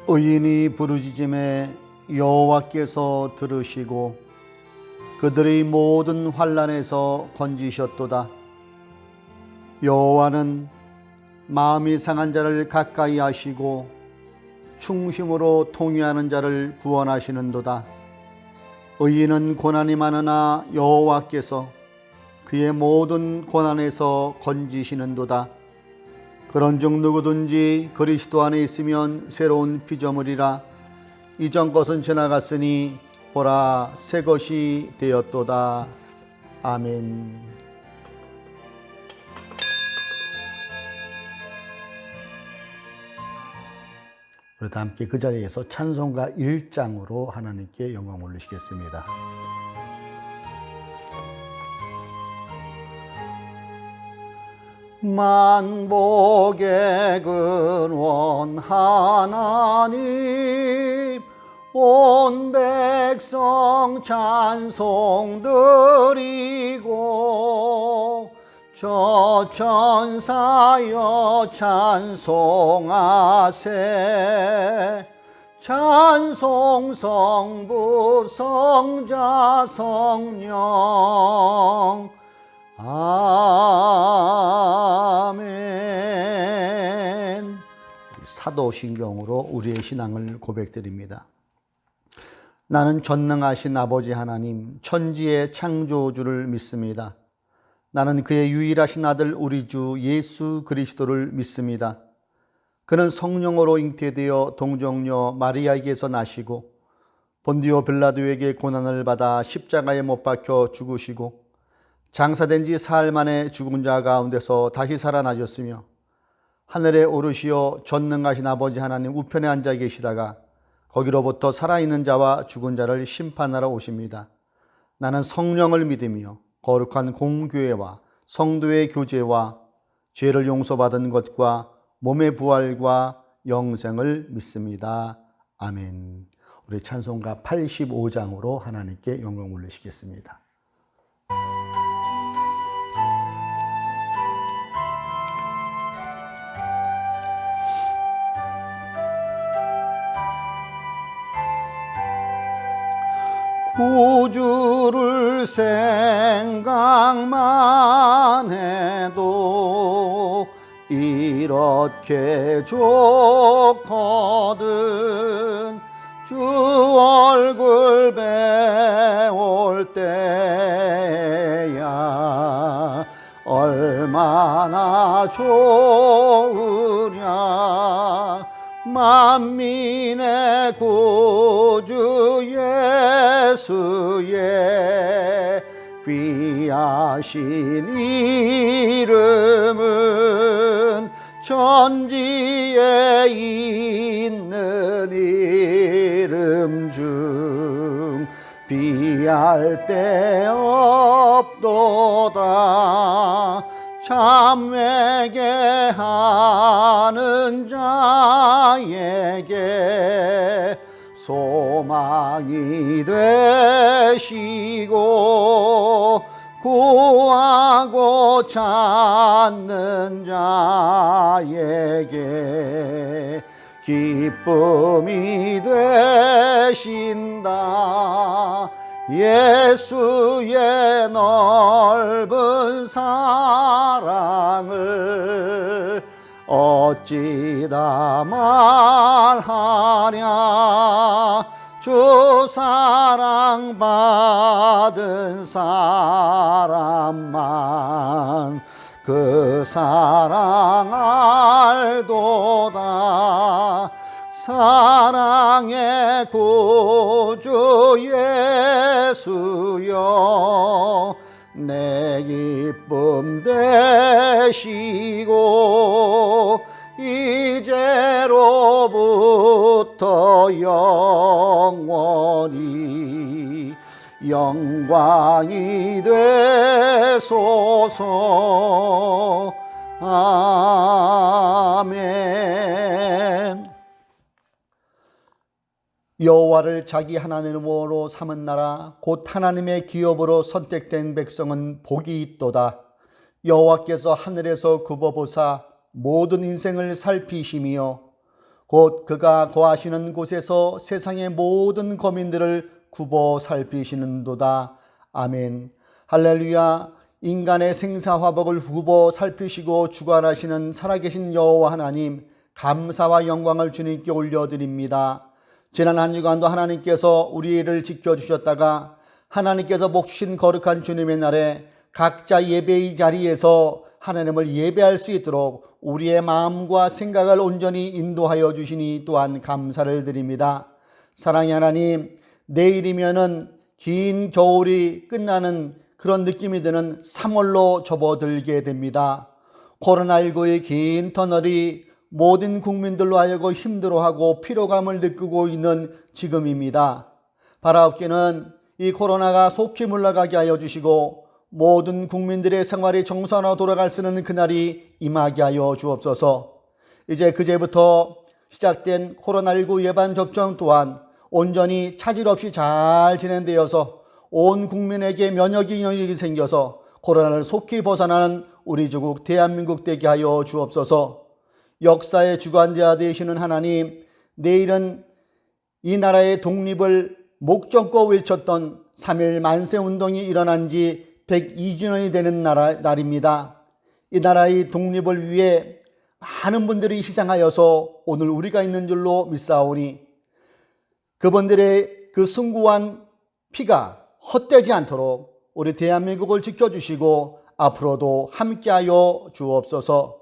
의인이 부르짖음에 여호와께서 들으시고 그들의 모든 환난에서 건지셨도다. 여호와는 마음이 상한 자를 가까이 하시고 충심으로 통회하는 자를 구원하시는도다. 의인은 고난이 많으나 여호와께서 그의 모든 고난에서 건지시는도다. 그런즉 누구든지 그리스도 안에 있으면 새로운 피조물이라. 이전 것은 지나갔으니 보라 새 것이 되었도다. 아멘. 우리 다 함께 그 자리에서 찬송가 1장으로 하나님께 영광 올리시겠습니다. 만복의 근원 하나님, 온 백성 찬송 드리고 저 천사여 찬송하세. 찬송 성부 성자 성령 아멘. 사도신경으로 우리의 신앙을 고백드립니다. 나는 전능하신 아버지 하나님, 천지의 창조주를 믿습니다. 나는 그의 유일하신 아들 우리 주 예수 그리스도를 믿습니다. 그는 성령으로 잉태되어 동정녀 마리아에게서 나시고 본디오 빌라도에게 고난을 받아 십자가에 못 박혀 죽으시고 장사된 지 사흘 만에 죽은 자 가운데서 다시 살아나셨으며 하늘에 오르시어 전능하신 아버지 하나님 우편에 앉아 계시다가 거기로부터 살아있는 자와 죽은 자를 심판하러 오십니다. 나는 성령을 믿으며 거룩한 공교회와 성도의 교제와 죄를 용서받은 것과 몸의 부활과 영생을 믿습니다. 아멘. 우리 찬송가 85장으로 하나님께 영광 올리시겠습니다. 구주를 생각만 해도 이렇게 좋거든. 주 얼굴 배울 때야 얼마나 좋으랴. 만민의 구주 예수의 귀하신 이름은 천지에 있는 이름 중 비할 데 없도다. 참 회개하는 자에게 소망이 되시고 구하고 찾는 자에게 기쁨이 되신다. 예수의 넓은 사랑을 어찌다 말하랴. 주 사랑 받은 사람만 그 사랑 알도다. 사랑의 구주 예수여 내 기쁨 되시고 이제로부터 영원히 영광이 되소서. 아멘. 여호와를 자기 하나님으로 삼은 나라 곧 하나님의 기업으로 선택된 백성은 복이 있도다. 여호와께서 하늘에서 굽어보사 모든 인생을 살피시며 곧 그가 거하시는 곳에서 세상의 모든 거민들을 굽어 살피시는도다. 아멘. 할렐루야. 인간의 생사화복을 굽어 살피시고 주관하시는 살아계신 여호와 하나님, 감사와 영광을 주님께 올려드립니다. 지난 한 주간도 하나님께서 우리를 지켜주셨다가 하나님께서 몫인 거룩한 주님의 날에 각자 예배의 자리에서 하나님을 예배할 수 있도록 우리의 마음과 생각을 온전히 인도하여 주시니 또한 감사를 드립니다. 사랑의 하나님, 내일이면은 긴 겨울이 끝나는 그런 느낌이 드는 3월로 접어들게 됩니다. 코로나19의 긴 터널이 모든 국민들로 하여금 힘들어하고 피로감을 느끼고 있는 지금입니다. 바라옵기는 이 코로나가 속히 물러가게 하여 주시고 모든 국민들의 생활이 정상화로 돌아갈 수 있는 그날이 임하게 하여 주옵소서. 이제 그제부터 시작된 코로나19 예방 접종 또한 온전히 차질 없이 잘 진행되어서 온 국민에게 면역이 생겨서 코로나를 속히 벗어나는 우리 조국 대한민국 되게 하여 주옵소서. 역사의 주관자 되시는 하나님, 내일은 이 나라의 독립을 목전껏 외쳤던 3.1 만세운동이 일어난 지 102주년이 되는 날입니다. 이 나라의 독립을 위해 많은 분들이 희생하여서 오늘 우리가 있는 줄로 믿사오니 그분들의 그 숭고한 피가 헛되지 않도록 우리 대한민국을 지켜주시고 앞으로도 함께하여 주옵소서.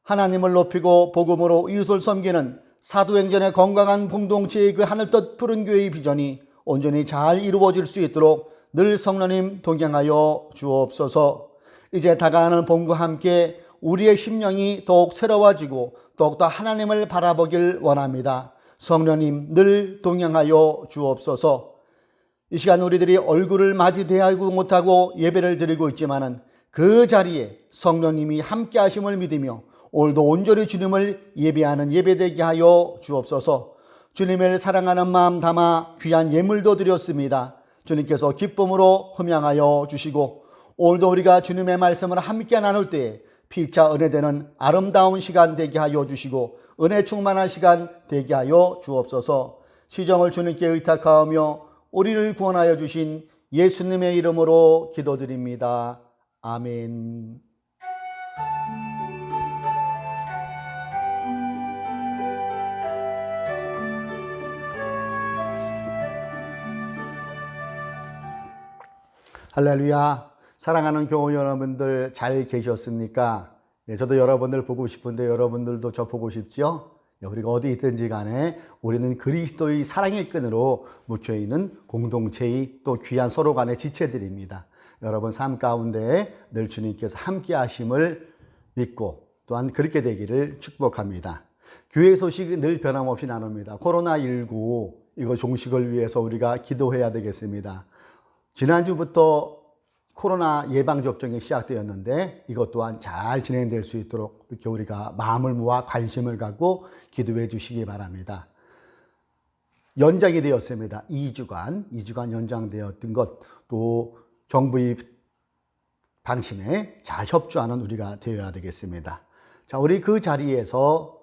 하나님을 높이고 복음으로 이웃을 섬기는 사도행전의 건강한 공동체의 그 하늘뜻 푸른 교회의 비전이 온전히 잘 이루어질 수 있도록 늘 성령님 동행하여 주옵소서. 이제 다가가는 봄과 함께 우리의 심령이 더욱 새로워지고 더욱더 하나님을 바라보길 원합니다. 성령님 늘 동행하여 주옵소서. 이 시간 우리들이 얼굴을 맞이대하고 못하고 예배를 드리고 있지만은 그 자리에 성령님이 함께 하심을 믿으며 오늘도 온전히 주님을 예배하는 예배되게 하여 주옵소서. 주님을 사랑하는 마음 담아 귀한 예물도 드렸습니다. 주님께서 기쁨으로 흠양하여 주시고 오늘도 우리가 주님의 말씀을 함께 나눌 때에 피차 은혜되는 아름다운 시간 되게 하여 주시고 은혜 충만한 시간 되게 하여 주옵소서. 시정을 주님께 의탁하며 우리를 구원하여 주신 예수님의 이름으로 기도드립니다. 아멘. 할렐루야. 사랑하는 교우 여러분들 잘 계셨습니까? 저도 여러분들 보고 싶은데 여러분들도 저 보고 싶죠? 우리가 어디 있든지 간에 우리는 그리스도의 사랑의 끈으로 묶여있는 공동체의 또 귀한 서로 간의 지체들입니다. 여러분 삶 가운데 늘 주님께서 함께 하심을 믿고 또한 그렇게 되기를 축복합니다. 교회 소식이 늘 변함없이 나눕니다. 코로나19 이거 종식을 위해서 우리가 기도해야 되겠습니다. 지난주부터 코로나 예방접종이 시작되었는데 이것 또한 잘 진행될 수 있도록 이렇게 우리가 마음을 모아 관심을 갖고 기도해 주시기 바랍니다. 연장이 되었습니다. 2주간 연장되었던 것, 또 정부의 방침에 잘 협조하는 우리가 되어야 되겠습니다. 자, 우리 그 자리에서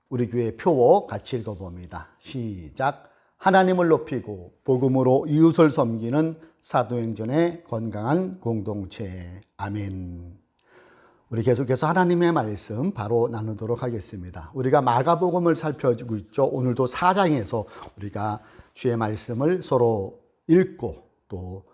우리 교회 표어 같이 읽어봅니다. 시작. 하나님을 높이고 복음으로 이웃을 섬기는 사도행전의 건강한 공동체. 아멘. 우리 계속해서 하나님의 말씀 바로 나누도록 하겠습니다. 우리가 마가복음을 살펴주고 있죠. 오늘도 4장에서 우리가 주의 말씀을 서로 읽고 또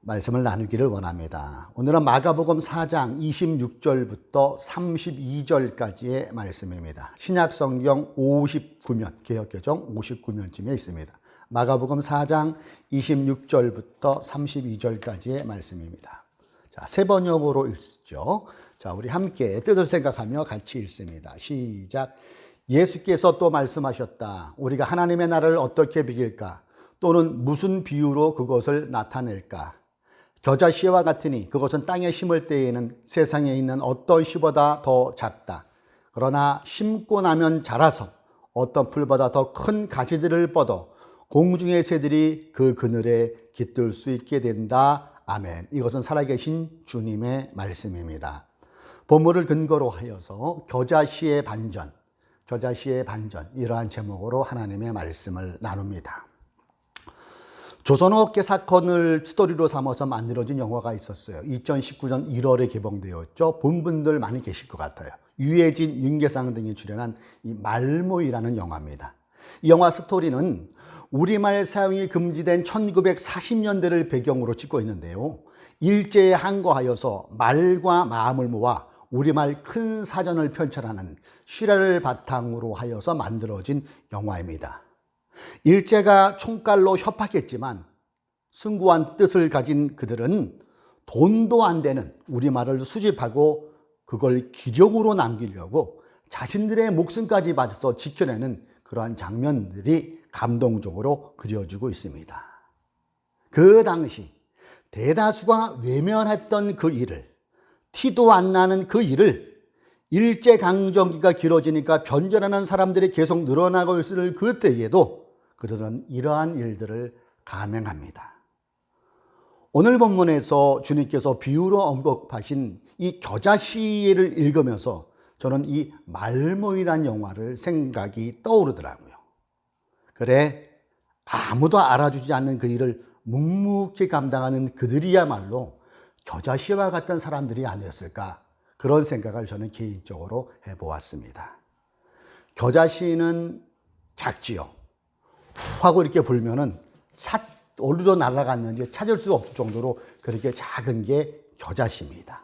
말씀을 나누기를 원합니다. 오늘은 마가복음 4장 26절부터 32절까지의 말씀입니다. 신약성경 59면, 개역개정 59면쯤에 있습니다. 마가복음 4장 26절부터 32절까지의 말씀입니다. 자, 세 번역으로 읽죠. 자, 우리 함께 뜻을 생각하며 같이 읽습니다. 시작. 예수께서 또 말씀하셨다. 우리가 하나님의 나라를 어떻게 비길까? 또는 무슨 비유로 그것을 나타낼까? 겨자씨와 같으니 그것은 땅에 심을 때에는 세상에 있는 어떤 씨보다 더 작다. 그러나 심고 나면 자라서 어떤 풀보다 더 큰 가지들을 뻗어 공중의 새들이 그 그늘에 깃들 수 있게 된다. 아멘. 이것은 살아계신 주님의 말씀입니다. 본문을 근거로 하여서 겨자씨의 반전, 겨자씨의 반전, 이러한 제목으로 하나님의 말씀을 나눕니다. 조선어업계 사건을 스토리로 삼아서 만들어진 영화가 있었어요. 2019년 1월에 개봉되었죠. 본 분들 많이 계실 것 같아요. 유해진, 윤계상 등이 출연한 이 말모이라는 영화입니다. 이 영화 스토리는 우리말 사용이 금지된 1940년대를 배경으로 찍고 있는데요. 일제에 항거하여서 말과 마음을 모아 우리말 큰 사전을 편찬하는 실화를 바탕으로 하여서 만들어진 영화입니다. 일제가 총칼로 협박했지만 숭고한 뜻을 가진 그들은 돈도 안 되는 우리말을 수집하고 그걸 기록으로 남기려고 자신들의 목숨까지 바쳐서 지켜내는 그러한 장면들이 감동적으로 그려지고 있습니다. 그 당시 대다수가 외면했던 그 일을, 티도 안 나는 그 일을 일제강점기가 길어지니까 변절하는 사람들이 계속 늘어나고 있을 그때에도 그들은 이러한 일들을 감행합니다. 오늘 본문에서 주님께서 비유로 언급하신 이 겨자씨를 읽으면서 저는 이 말모이란 영화를 생각이 떠오르더라고요. 그래, 아무도 알아주지 않는 그 일을 묵묵히 감당하는 그들이야말로 겨자씨와 같은 사람들이 아니었을까, 그런 생각을 저는 개인적으로 해보았습니다. 겨자씨는 작지요. 후 하고 이렇게 불면은 어디로 날아갔는지 찾을 수 없을 정도로 그렇게 작은 게 겨자씨입니다.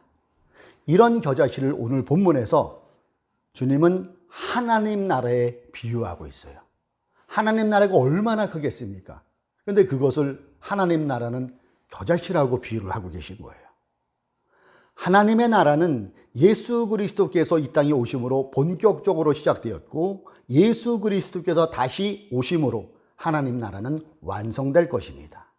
이런 겨자씨를 오늘 본문에서 주님은 하나님 나라에 비유하고 있어요. 하나님 나라가 얼마나 크겠습니까? 그런데 그것을 하나님 나라는 겨자씨라고 비유를 하고 계신 거예요. 하나님의 나라는 예수 그리스도께서 이 땅에 오심으로 본격적으로 시작되었고, 예수 그리스도께서 다시 오심으로 하나님 나라는 완성될 것입니다.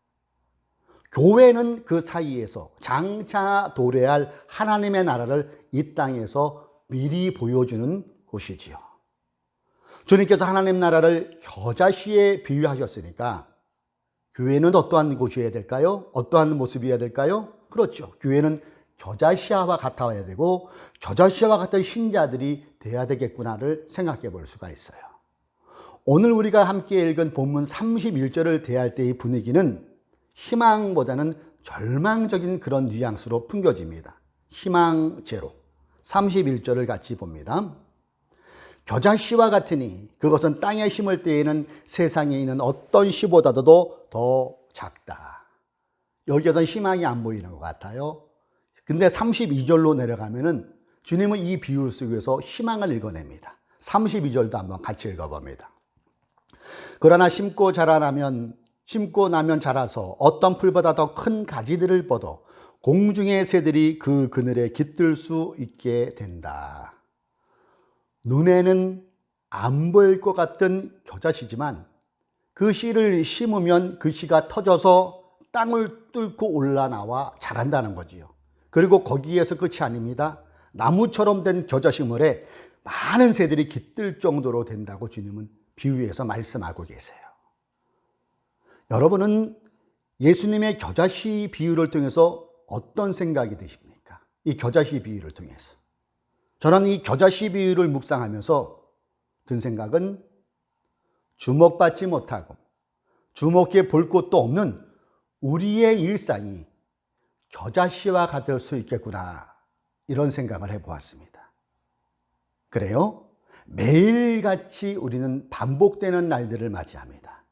교회는 그 사이에서 장차 도래할 하나님의 나라를 이 땅에서 미리 보여주는 곳이지요. 주님께서 하나님 나라를 겨자씨에 비유하셨으니까 교회는 어떠한 곳이어야 될까요? 어떠한 모습이어야 될까요? 그렇죠. 교회는 겨자씨와 같아야 되고 겨자씨와 같은 신자들이 돼야 되겠구나를 생각해 볼 수가 있어요. 오늘 우리가 함께 읽은 본문 31절을 대할 때의 분위기는 희망보다는 절망적인 그런 뉘앙스로 풍겨집니다. 희망 제로. 31절을 같이 봅니다. 겨자씨와 같으니 그것은 땅에 심을 때에는 세상에 있는 어떤 씨보다도 더 작다. 여기에서는 희망이 안 보이는 것 같아요. 근데 32절로 내려가면은 주님은 이 비유 속에서 희망을 읽어냅니다. 32절도 한번 같이 읽어봅니다. 그러나 심고 나면 자라서 어떤 풀보다 더 큰 가지들을 뻗어 공중의 새들이 그 그늘에 깃들 수 있게 된다. 눈에는 안 보일 것 같은 겨자씨지만 그 씨를 심으면 그 씨가 터져서 땅을 뚫고 올라나와 자란다는 거지요. 그리고 거기에서 끝이 아닙니다. 나무처럼 된 겨자씨물에 많은 새들이 깃들 정도로 된다고 주님은 비유해서 말씀하고 계세요. 여러분은 예수님의 겨자씨 비유를 통해서 어떤 생각이 드십니까? 이 겨자씨 비유를 통해서. 저는 이 겨자씨 비유를 묵상하면서 든 생각은 주목받지 못하고 주목해 볼 곳도 없는 우리의 일상이 겨자씨와 같을 수 있겠구나, 이런 생각을 해보았습니다. 그래요? 매일같이 우리는 반복되는 날들을 맞이합니다.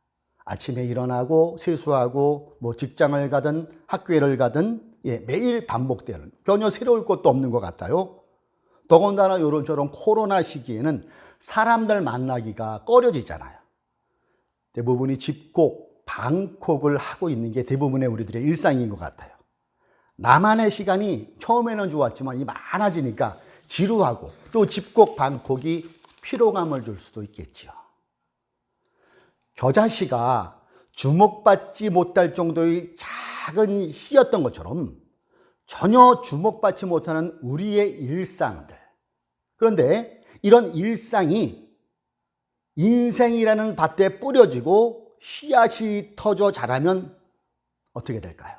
아침에 일어나고 세수하고 직장을 가든 학교를 가든 매일 반복되는, 전혀 새로울 것도 없는 것 같아요. 더군다나 요런저런 코로나 시기에는 사람들 만나기가 꺼려지잖아요. 대부분이 집콕, 방콕을 하고 있는 게 대부분의 우리들의 일상인 것 같아요. 나만의 시간이 처음에는 좋았지만 많아지니까 지루하고 또 집콕, 방콕이 피로감을 줄 수도 있겠지요. 겨자씨가 주목받지 못할 정도의 작은 씨였던 것처럼 전혀 주목받지 못하는 우리의 일상들. 그런데 이런 일상이 인생이라는 밭에 뿌려지고 씨앗이 터져 자라면 어떻게 될까요?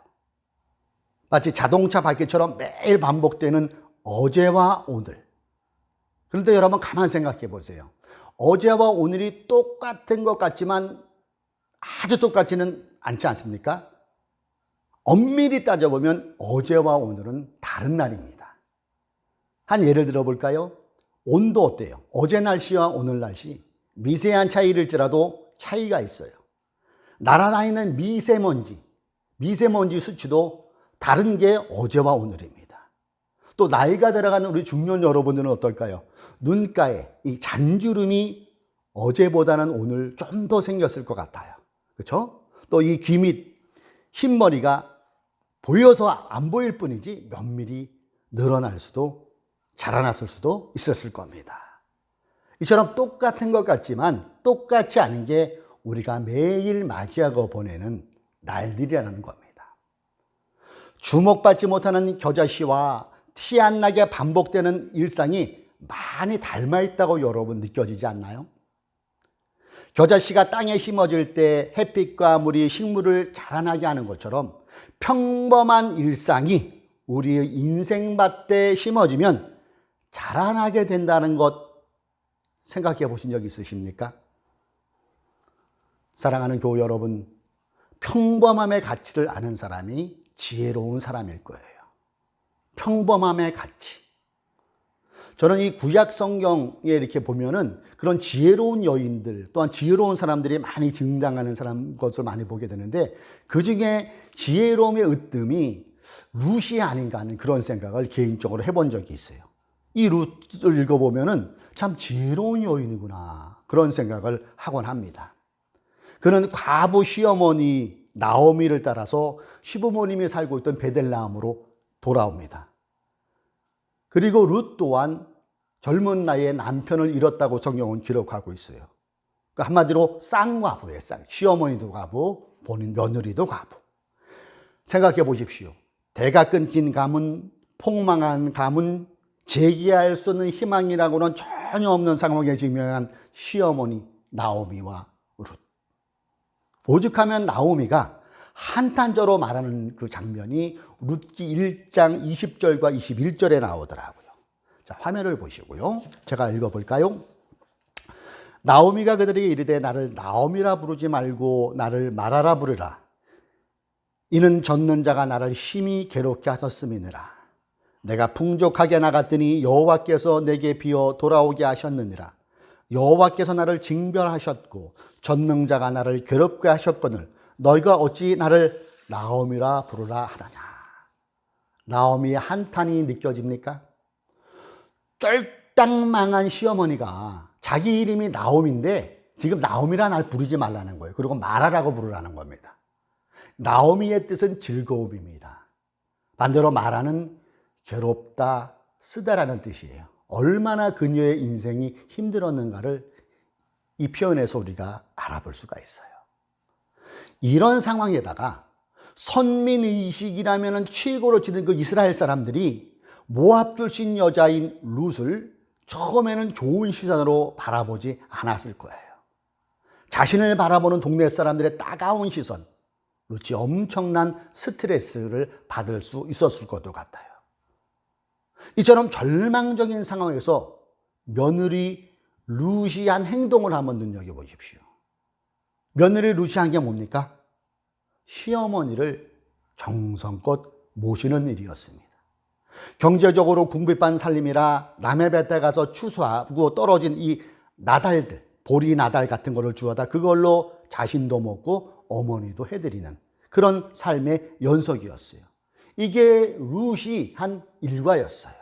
마치 자동차 바퀴처럼 매일 반복되는 어제와 오늘. 그런데 여러분 가만 생각해 보세요. 어제와 오늘이 똑같은 것 같지만 아주 똑같지는 않지 않습니까? 엄밀히 따져보면 어제와 오늘은 다른 날입니다. 한 예를 들어볼까요? 온도 어때요? 어제 날씨와 오늘 날씨 미세한 차이일지라도 차이가 있어요. 날아다니는 미세먼지 수치도 다른 게 어제와 오늘입니다. 또 나이가 들어가는 우리 중년 여러분들은 어떨까요? 눈가에 이 잔주름이 어제보다는 오늘 좀 더 생겼을 것 같아요. 그렇죠? 또 이 귀 밑 흰머리가 보여서 안 보일 뿐이지 면밀히 늘어날 수도 자라났을 수도 있었을 겁니다. 이처럼 똑같은 것 같지만 똑같지 않은 게 우리가 매일 맞이하고 보내는 날들이라는 겁니다. 주목받지 못하는 겨자씨와 티 안 나게 반복되는 일상이 많이 닮아 있다고 여러분 느껴지지 않나요? 겨자씨가 땅에 심어질 때 햇빛과 물이 식물을 자라나게 하는 것처럼 평범한 일상이 우리의 인생밭에 심어지면 자라나게 된다는 것 생각해 보신 적 있으십니까? 사랑하는 교우 여러분, 평범함의 가치를 아는 사람이 지혜로운 사람일 거예요. 평범함의 가치. 저는 이 구약 성경에 이렇게 보면은 그런 지혜로운 여인들 또한 지혜로운 사람들이 많이 등장하는 것을 많이 보게 되는데 그 중에 지혜로움의 으뜸이 룻이 아닌가 하는 그런 생각을 개인적으로 해본 적이 있어요. 이 룻을 읽어보면은 참 지혜로운 여인이구나 그런 생각을 하곤 합니다. 그는 과부 시어머니 나오미를 따라서 시부모님이 살고 있던 베들레헴으로 돌아옵니다. 그리고 룻 또한 젊은 나이에 남편을 잃었다고 성경은 기록하고 있어요. 그러니까 한마디로 쌍과부예요. 시어머니도 과부, 본인 며느리도 과부. 생각해 보십시오. 대가 끊긴 가문, 폭망한 가문, 재기할 수 없는 희망이라고는 전혀 없는 상황에 직면한 시어머니 나오미와 룻. 오죽하면 나오미가 한탄저로 말하는 그 장면이 룻기 1장 20절과 21절에 나오더라고요. 자, 화면을 보시고요. 제가 읽어볼까요? 나오미가 그들에게 이르되 나를 나오미라 부르지 말고 나를 마라라 부르라. 이는 젖는 자가 나를 심히 괴롭게 하셨음이니라. 내가 풍족하게 나갔더니 여호와께서 내게 비어 돌아오게 하셨느니라. 여호와께서 나를 징벌하셨고 젖는 자가 나를 괴롭게 하셨거늘 너희가 어찌 나를 나오미라 부르라 하느냐. 나오미의 한탄이 느껴집니까? 쫄딱망한 시어머니가 자기 이름이 나오미인데 지금 나오미라 날 부르지 말라는 거예요. 그리고 마라라고 부르라는 겁니다. 나오미의 뜻은 즐거움입니다. 반대로 마라는 괴롭다, 쓰다라는 뜻이에요. 얼마나 그녀의 인생이 힘들었는가를 이 표현에서 우리가 알아볼 수가 있어요. 이런 상황에다가 선민의식이라면 최고로 치는 그 이스라엘 사람들이 모압 출신 여자인 룻을 처음에는 좋은 시선으로 바라보지 않았을 거예요. 자신을 바라보는 동네 사람들의 따가운 시선, 룻이 엄청난 스트레스를 받을 수 있었을 것도 같아요. 이처럼 절망적인 상황에서 며느리 룻이 한 행동을 한번 눈여겨보십시오. 며느리 룻이 한 게 뭡니까? 시어머니를 정성껏 모시는 일이었습니다. 경제적으로 궁핍한 살림이라 남의 뱃에 가서 추수하고 떨어진 이 나달들, 보리 나달 같은 거를 주워다 그걸로 자신도 먹고 어머니도 해드리는 그런 삶의 연속이었어요. 이게 룻이 한 일과였어요.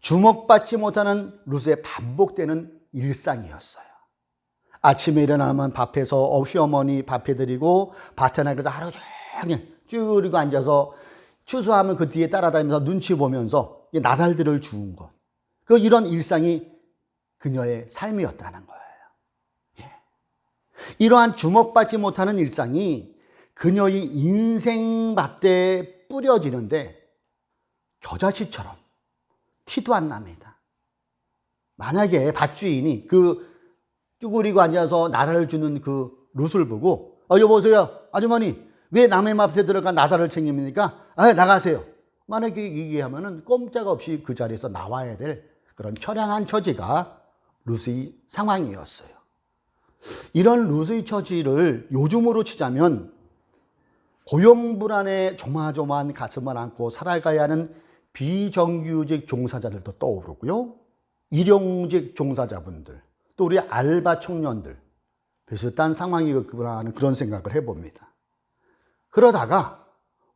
주목받지 못하는 룻의 반복되는 일상이었어요. 아침에 일어나면 밥해서 시어머니 밥해드리고 밭에 나가서 하루 종일 쭈그리고 앉아서 추수하면 그 뒤에 따라다니면서 눈치 보면서 나달들을 주운 것. 이런 일상이 그녀의 삶이었다는 거예요. 예. 이러한 주목받지 못하는 일상이 그녀의 인생밭에 뿌려지는데 겨자씨처럼 티도 안 납니다. 만약에 밭주인이 그 쭈그리고 앉아서 나달을 주는 그 룻을 보고 여보세요 아주머니 왜 남의 밭에 들어가 나달을 챙깁니까? 나가세요. 만약에 얘기하면은 꼼짝없이 그 자리에서 나와야 될 그런 처량한 처지가 룻의 상황이었어요. 이런 룻의 처지를 요즘으로 치자면 고용불안에 조마조마한 가슴을 안고 살아가야 하는 비정규직 종사자들도 떠오르고요. 일용직 종사자분들, 또 우리 알바 청년들, 비슷한 상황이구나 하는 그런 생각을 해봅니다. 그러다가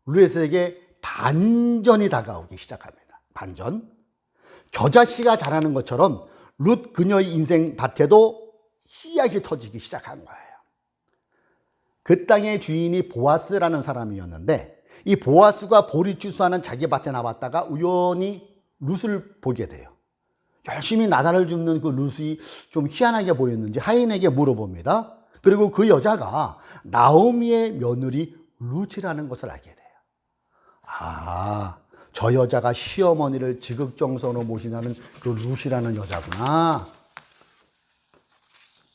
룻에게 반전이 다가오기 시작합니다. 반전. 겨자씨가 자라는 것처럼 룻 그녀의 인생 밭에도 씨앗이 터지기 시작한 거예요. 그 땅의 주인이 보아스라는 사람이었는데 이 보아스가 보리 추수하는 자기 밭에 나왔다가 우연히 룻을 보게 돼요. 열심히 나다를 줍는 그 룻이 좀 희한하게 보였는지 하인에게 물어봅니다. 그리고 그 여자가 나오미의 며느리 룻이라는 것을 알게 돼요. 아, 저 여자가 시어머니를 지극정성으로 모시는 그 룻이라는 여자구나.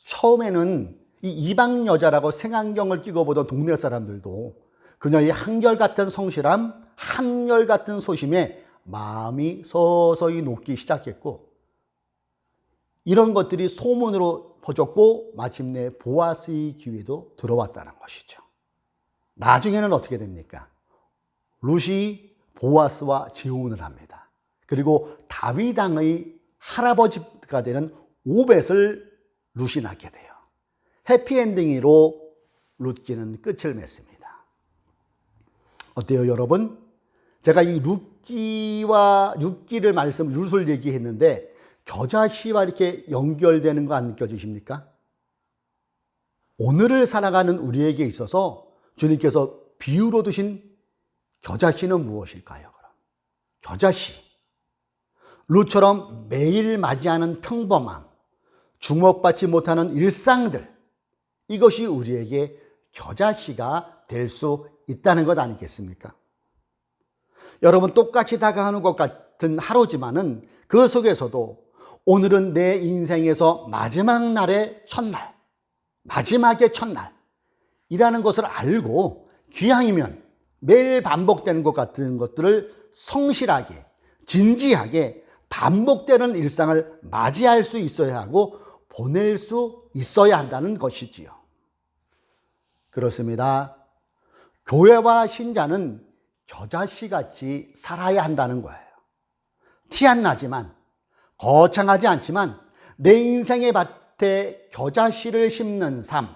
처음에는 이 이방 여자라고 색안경을 끼고 보던 동네 사람들도 그녀의 한결같은 성실함, 한결같은 소심에 마음이 서서히 녹기 시작했고, 이런 것들이 소문으로 퍼졌고 마침내 보아스의 귀에도 들어왔다는 것이죠. 나중에는 어떻게 됩니까? 룻이 보아스와 재혼을 합니다. 그리고 다윗 왕의 할아버지가 되는 오벳을 룻이 낳게 돼요. 해피엔딩으로 룻기는 끝을 맺습니다. 어때요, 여러분? 제가 이 룻기를 룻을 얘기했는데 겨자씨와 이렇게 연결되는 거 안 느껴지십니까? 오늘을 살아가는 우리에게 있어서 주님께서 비유로 드신 겨자씨는 무엇일까요? 그럼 겨자씨, 룻처럼 매일 맞이하는 평범함, 주목받지 못하는 일상들, 이것이 우리에게 겨자씨가 될 수 있다는 것 아니겠습니까? 여러분, 똑같이 다가가는 것 같은 하루지만은 그 속에서도 오늘은 내 인생에서 마지막 날의 첫날, 마지막의 첫날이라는 것을 알고 기왕이면 매일 반복되는 것 같은 것들을 성실하게, 진지하게 반복되는 일상을 맞이할 수 있어야 하고 보낼 수 있어야 한다는 것이지요. 그렇습니다. 교회와 신자는 겨자씨같이 살아야 한다는 거예요. 티 안 나지만, 거창하지 않지만 내 인생의 밭에 겨자씨를 심는 삶,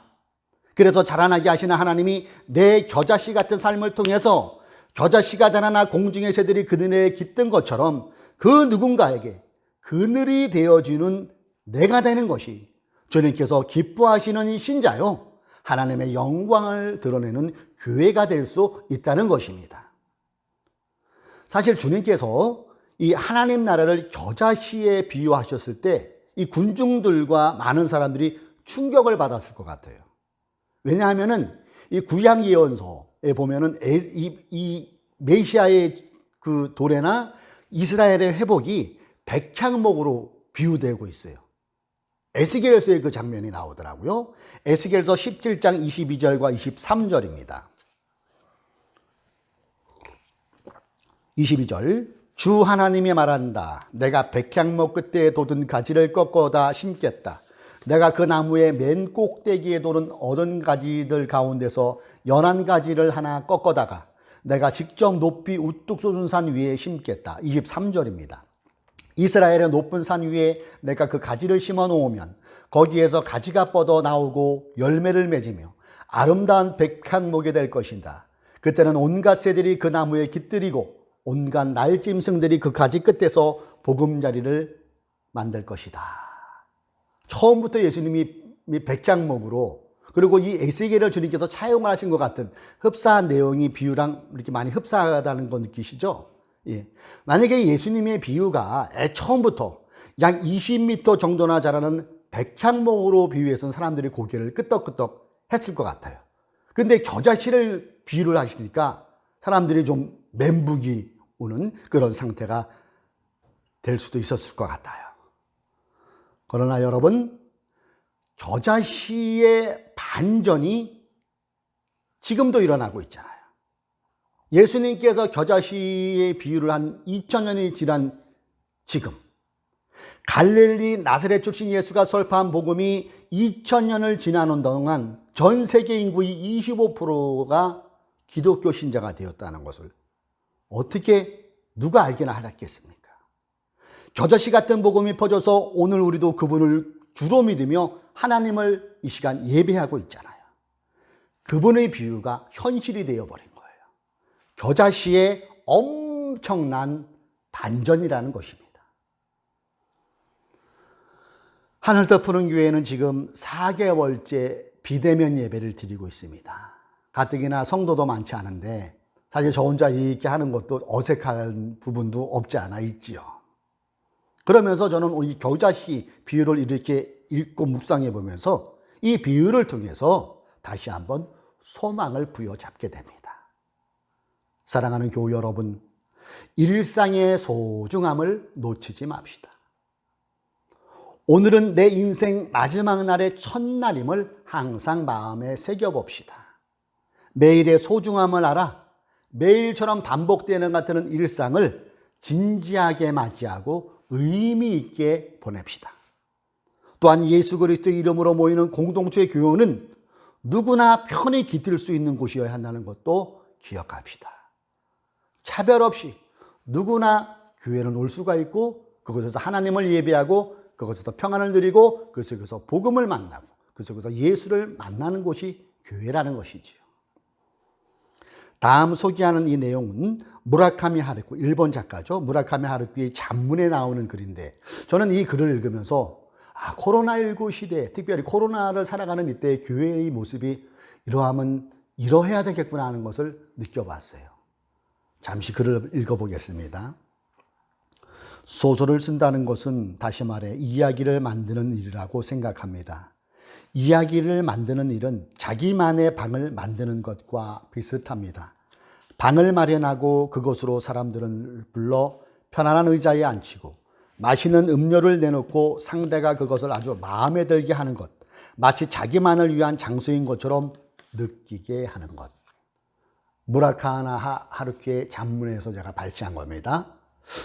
그래서 자라나게 하시는 하나님이 내 겨자씨 같은 삶을 통해서 겨자씨가 자라나 공중의 새들이 그늘에 깃든 것처럼 그 누군가에게 그늘이 되어주는 내가 되는 것이 주님께서 기뻐하시는 신자요, 하나님의 영광을 드러내는 교회가 될 수 있다는 것입니다. 사실 주님께서 이 하나님 나라를 겨자씨에 비유하셨을 때 이 군중들과 많은 사람들이 충격을 받았을 것 같아요. 왜냐하면은 이 구약 예언서에 보면은 이 메시아의 그 도래나 이스라엘의 회복이 백향목으로 비유되고 있어요. 에스겔서의 그 장면이 나오더라고요. 에스겔서 17장 22절과 23절입니다. 22절, 주 하나님이 말한다. 내가 백향목 끝에 돋은 가지를 꺾어다 심겠다. 내가 그 나무의 맨 꼭대기에 도는 얻은 가지들 가운데서 연한 가지를 하나 꺾어다가 내가 직접 높이 우뚝 솟은 산 위에 심겠다. 23절입니다. 이스라엘의 높은 산 위에 내가 그 가지를 심어 놓으면 거기에서 가지가 뻗어 나오고 열매를 맺으며 아름다운 백향목이 될 것이다. 그때는 온갖 새들이 그 나무에 깃들이고 온갖 날짐승들이 그 가지 끝에서 보금자리를 만들 것이다. 처음부터 예수님이 백향목으로, 그리고 이 에스겔을 주님께서 차용하신 것 같은 흡사한 내용이 비유랑 이렇게 많이 흡사하다는 거 느끼시죠? 예. 만약에 예수님의 비유가 처음부터 약 20m 정도나 자라는 백향목으로 비유해서는 사람들이 고개를 끄덕끄덕 했을 것 같아요. 근데 겨자씨를 비유를 하시니까 사람들이 좀 멘붕이 오는 그런 상태가 될 수도 있었을 것 같아요. 그러나 여러분, 겨자씨의 반전이 지금도 일어나고 있잖아요. 예수님께서 겨자씨의 비유를 한 2000년이 지난 지금, 갈릴리 나사렛 출신 예수가 설파한 복음이 2000년을 지나는 동안 전 세계 인구의 25%가 기독교 신자가 되었다는 것을 어떻게 누가 알기나 하겠습니까? 겨자씨 같은 복음이 퍼져서 오늘 우리도 그분을 주로 믿으며 하나님을 이 시간 예배하고 있잖아요. 그분의 비유가 현실이 되어버린 거예요. 겨자씨의 엄청난 반전이라는 것입니다. 하늘 덮으는 교회는 지금 4개월째 비대면 예배를 드리고 있습니다. 가뜩이나 성도도 많지 않은데 사실 저 혼자 이렇게 하는 것도 어색한 부분도 없지 않아 있지요. 그러면서 저는 이 겨자씨 비유를 이렇게 읽고 묵상해 보면서 이 비유를 통해서 다시 한번 소망을 부여잡게 됩니다. 사랑하는 교우 여러분, 일상의 소중함을 놓치지 맙시다. 오늘은 내 인생 마지막 날의 첫날임을 항상 마음에 새겨봅시다. 매일의 소중함을 알아 매일처럼 반복되는 것 같은 일상을 진지하게 맞이하고 의미 있게 보냅시다. 또한 예수 그리스도의 이름으로 모이는 공동체의 교회는 누구나 편히 깃들 수 있는 곳이어야 한다는 것도 기억합시다. 차별 없이 누구나 교회는 올 수가 있고 그곳에서 하나님을 예배하고 그곳에서 평안을 누리고 그 속에서 복음을 만나고 그 속에서 예수를 만나는 곳이 교회라는 것이지요. 다음 소개하는 이 내용은 무라카미 하루키, 일본 작가죠. 무라카미 하루키의 잡문에 나오는 글인데 저는 이 글을 읽으면서 코로나19 시대, 특별히 코로나를 살아가는 이때의 교회의 모습이 이러해야 되겠구나 하는 것을 느껴봤어요. 잠시 글을 읽어보겠습니다. 소설을 쓴다는 것은 다시 말해 이야기를 만드는 일이라고 생각합니다. 이야기를 만드는 일은 자기만의 방을 만드는 것과 비슷합니다. 방을 마련하고 그것으로 사람들을 불러 편안한 의자에 앉히고 마시는 음료를 내놓고 상대가 그것을 아주 마음에 들게 하는 것, 마치 자기만을 위한 장소인 것처럼 느끼게 하는 것. 무라카미 하루키의 잡문에서 제가 발췌한 겁니다.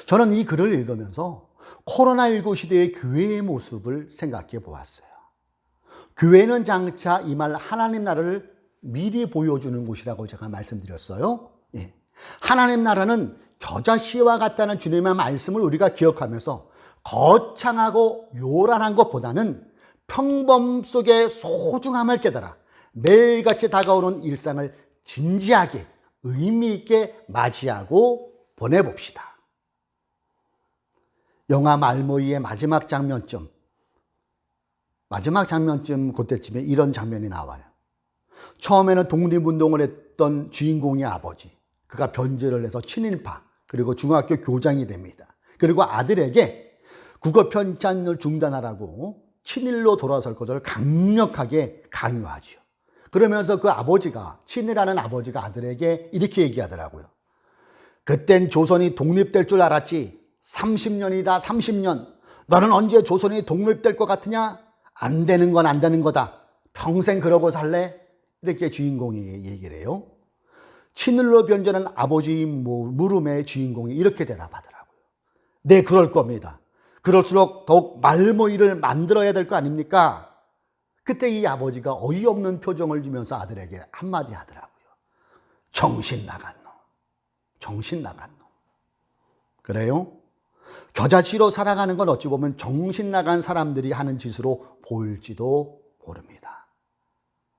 저는 이 글을 읽으면서 코로나19 시대의 교회의 모습을 생각해 보았어요. 교회는 장차 이 말 하나님 나라를 미리 보여주는 곳이라고 제가 말씀드렸어요. 예. 하나님 나라는 겨자씨와 같다는 주님의 말씀을 우리가 기억하면서 거창하고 요란한 것보다는 평범 속의 소중함을 깨달아 매일같이 다가오는 일상을 진지하게 의미 있게 맞이하고 보내봅시다. 영화 말모이의 마지막 장면쯤 그때쯤에 이런 장면이 나와요. 처음에는 독립운동을 했던 주인공의 아버지, 그가 변제를 해서 친일파 그리고 중학교 교장이 됩니다. 그리고 아들에게 국어 편찬을 중단하라고 친일로 돌아설 것을 강력하게 강요하죠. 그러면서 그 아버지가, 친일하는 아버지가 아들에게 이렇게 얘기하더라고요. 그땐 조선이 독립될 줄 알았지. 30년이다 30년. 너는 언제 조선이 독립될 것 같으냐? 안 되는 건 안 되는 거다. 평생 그러고 살래? 이렇게 주인공이 얘기를 해요. 친일로 변제는 아버지의 물음에 주인공이 이렇게 대답하더라고요. 네, 그럴 겁니다. 그럴수록 더욱 말모이를 만들어야 될 거 아닙니까? 그때 이 아버지가 어이없는 표정을 주면서 아들에게 한마디 하더라고요. 정신 나간 놈. 정신 나간 놈. 그래요? 겨자씨로 살아가는 건 어찌 보면 정신 나간 사람들이 하는 짓으로 보일지도 모릅니다.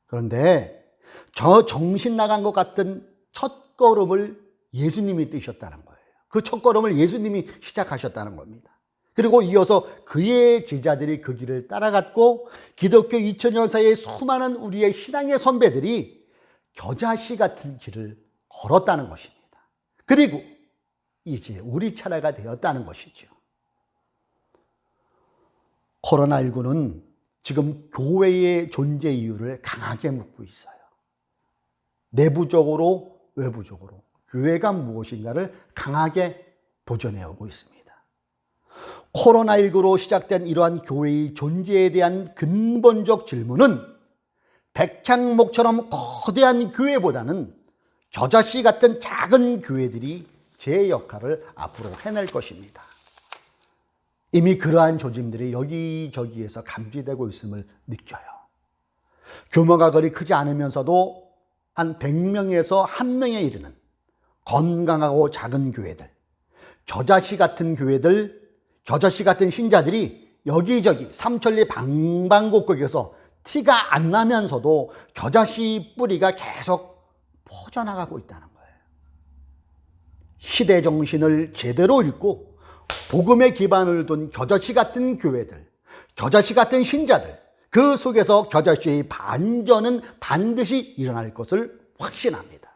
그런데 저 정신 나간 것 같은 첫 걸음을 예수님이 떼셨다는 거예요. 그 첫 걸음을 예수님이 시작하셨다는 겁니다. 그리고 이어서 그의 제자들이 그 길을 따라갔고 기독교 2000년 사이의 수많은 우리의 신앙의 선배들이 겨자씨 같은 길을 걸었다는 것입니다. 그리고 이제 우리 차례가 되었다는 것이죠. 코로나19는 지금 교회의 존재 이유를 강하게 묻고 있어요. 내부적으로 외부적으로 교회가 무엇인가를 강하게 도전해오고 있습니다. 코로나19로 시작된 이러한 교회의 존재에 대한 근본적 질문은 백향목처럼 거대한 교회보다는 겨자씨 같은 작은 교회들이 제 역할을 앞으로 해낼 것입니다. 이미 그러한 조짐들이 여기저기에서 감지되고 있음을 느껴요. 규모가 그리 크지 않으면서도 한 100명에서 1명에 이르는 건강하고 작은 교회들, 겨자씨 같은 교회들, 겨자씨 같은 신자들이 여기저기 삼천리 방방곡곡에서 티가 안 나면서도 겨자씨 뿌리가 계속 퍼져나가고 있다는 거예요. 시대 정신을 제대로 읽고 복음의 기반을 둔 겨자씨 같은 교회들, 겨자씨 같은 신자들, 그 속에서 겨자씨의 반전은 반드시 일어날 것을 확신합니다.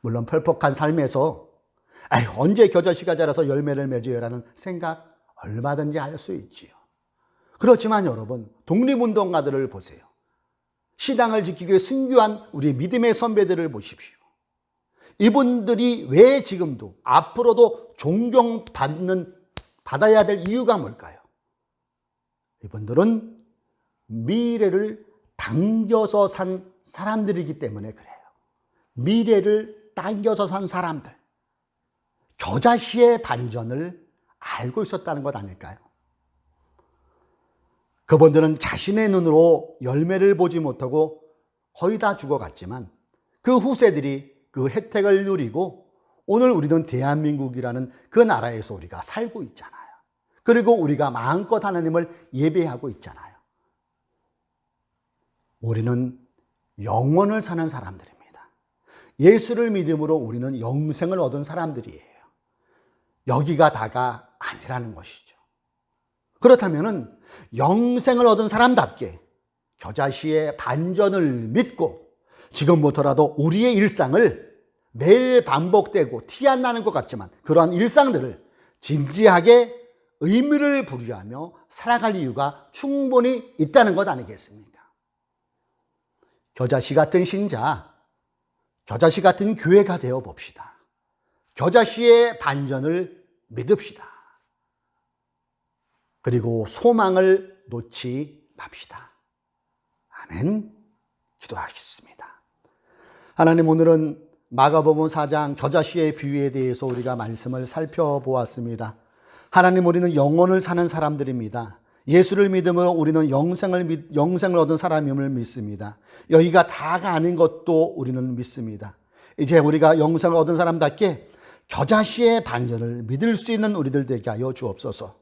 물론 펄퍽한 삶에서 언제 겨자씨가 자라서 열매를 맺어요라는 생각 얼마든지 할 수 있지요. 그렇지만 여러분, 독립운동가들을 보세요. 신앙을 지키기 위해 순교한 우리 믿음의 선배들을 보십시오. 이분들이 왜 지금도 앞으로도 존경받아야 될 이유가 뭘까요? 이분들은 미래를 당겨서 산 사람들이기 때문에 그래요. 미래를 당겨서 산 사람들. 겨자씨의 반전을 알고 있었다는 것 아닐까요? 그분들은 자신의 눈으로 열매를 보지 못하고 거의 다 죽어갔지만 그 후세들이 그 혜택을 누리고 오늘 우리는 대한민국이라는 그 나라에서 우리가 살고 있잖아요. 그리고 우리가 마음껏 하나님을 예배하고 있잖아요. 우리는 영원을 사는 사람들입니다. 예수를 믿음으로 우리는 영생을 얻은 사람들이에요. 여기가 다가 아니라는 것이죠. 그렇다면 영생을 얻은 사람답게 겨자씨의 반전을 믿고 지금부터라도 우리의 일상을 매일 반복되고 티 안 나는 것 같지만 그러한 일상들을 진지하게 의미를 부여하며 살아갈 이유가 충분히 있다는 것 아니겠습니까? 겨자씨 같은 신자, 겨자씨 같은 교회가 되어 봅시다. 겨자씨의 반전을 믿읍시다. 그리고 소망을 놓지 맙시다. 아멘. 기도하겠습니다. 하나님, 오늘은 마가복음 4장 겨자씨의 비유에 대해서 우리가 말씀을 살펴보았습니다. 하나님, 우리는 영혼을 사는 사람들입니다. 예수를 믿음으로 우리는 영생을 얻은 사람임을 믿습니다. 여기가 다가 아닌 것도 우리는 믿습니다. 이제 우리가 영생을 얻은 사람답게 겨자씨의 반전을 믿을 수 있는 우리들 되게 하여 주옵소서.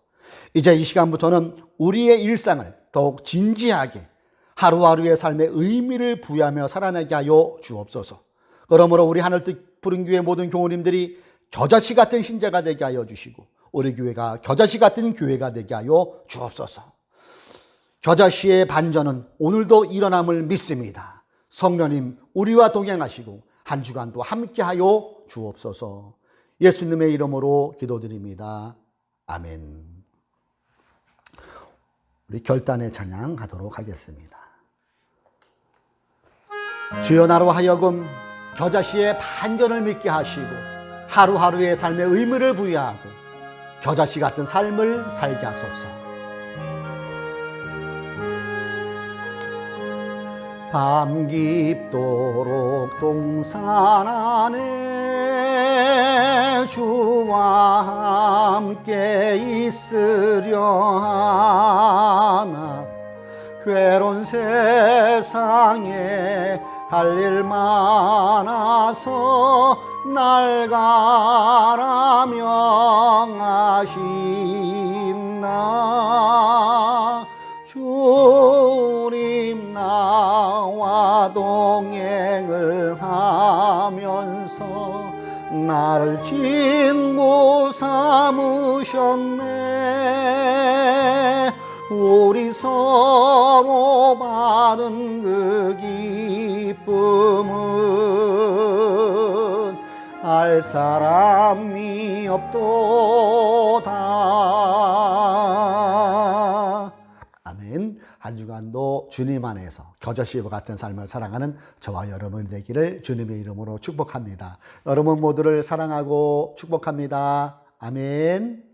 이제 이 시간부터는 우리의 일상을 더욱 진지하게 하루하루의 삶에 의미를 부여하며 살아내게 하여 주옵소서. 그러므로 우리 하늘뜻 푸른 교회 모든 교우님들이 겨자씨 같은 신자가 되게 하여 주시고 우리 교회가 겨자씨 같은 교회가 되게 하여 주옵소서. 겨자씨의 반전은 오늘도 일어남을 믿습니다. 성령님, 우리와 동행하시고 한 주간도 함께하여 주옵소서. 예수님의 이름으로 기도드립니다. 아멘. 우리 결단의 찬양하도록 하겠습니다. 주여, 나로 하여금 겨자씨의 반전을 믿게 하시고 하루하루의 삶에 의미를 부여하고 겨자씨 같은 삶을 살게 하소서. 밤 깊도록 동산 안에 주와 함께 있으려 하나 괴로운 세상에 할 일 많아서 날 가라 명하시나 주님 나와 동행을 하면서 나를 친구 삼으셨네. 우리 서로 받은 그 기쁨은 알 사람이 없도다. 아멘. 한 주간도 주님 안에서 겨자씨와 같은 삶을 살아가는 저와 여러분 되기를 주님의 이름으로 축복합니다. 여러분 모두를 사랑하고 축복합니다. 아멘.